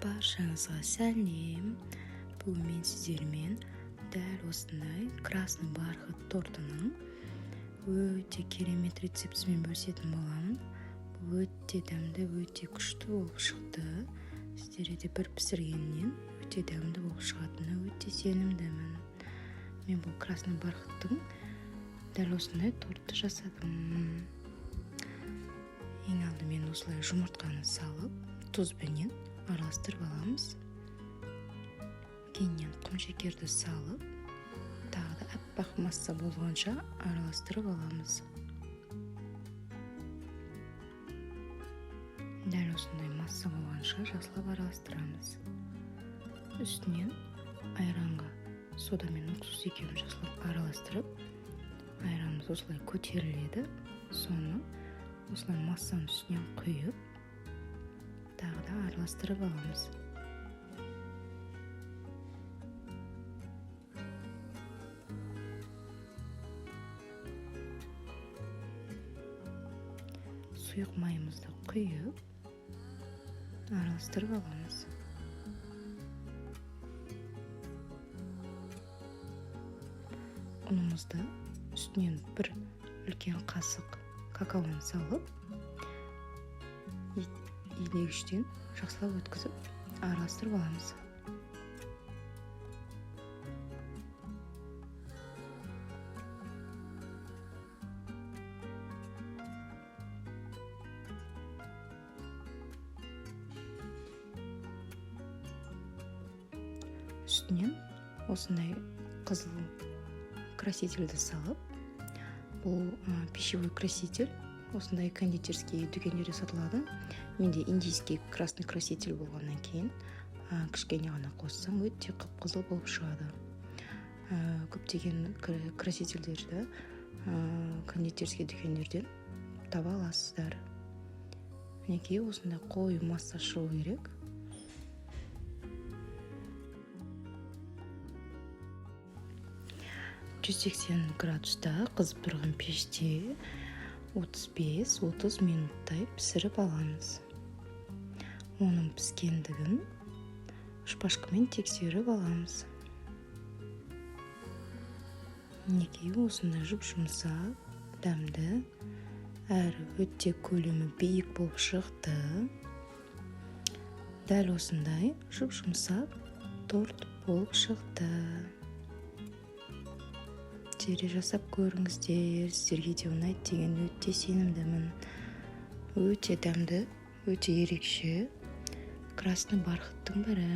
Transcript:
Баршаңызға сәлем. Бүгін мен сіздермен дәл осындай красный бархат тортының өте керемет рецептісімен бөлісетін боламын. Бұл өте дәмді, өте күшті болып шықты. Сіздерге де бір пісіргеннен өте дәмді болып шығатынына өте сенімдімін. Мен бұл красный бархаттың дәл осындай тортты жасадым. Ең алдымен осылай жұмыртқаны салып, тұзбенен араластырып аламыз. Кейіннен құмшекерді салып, тағы да аппақ масса болғанша араластырып аламыз. Дәл осындай масса болғанша жақсылап араластырамыз. Үстінен айранға сода мен уксус екеуін жақсылап араластырып, айранымыз осылай көтеріледі. Соны осылай массаның үстінен құйып, тағы да араластырып аламыз. Сұйық майымызды құйып, араластырып аламыз. Ұнымызды үстінен бір үлкен қасық какаоны салып, илегіштен жақсылап өткізіп араластырып аламыз. Үстінен осындай қызыл красительді салып, бұл пищевой краситель, осындай кондитерский дүкендерде сатылады. Менде индийский красный краситель болғаннан кейін кішкене ғана қоссаң өте қып-қызыл болып шығады. Көптеген красительдерді кондитерский дүкендерден таба аласыздар. Мінекей осындай қою масса шығу керек. градуста қызып тұрған пеште 35-30 минуттай пісіріп аламыз. Оның піскендігін шпажкамен тексеріп аламыз. Мінекей осындай жұп-жұмсақ, дәмді, әрі өте көлемі биік болып шықты. Дәл осындай жұп-жұмсақ торт болып шықты. Сіздер жасап көріңіздер, сіздерге де ұнайды деген өте сенімдімін. Өте дәмді, өте ерекше красный бархаттың бірі.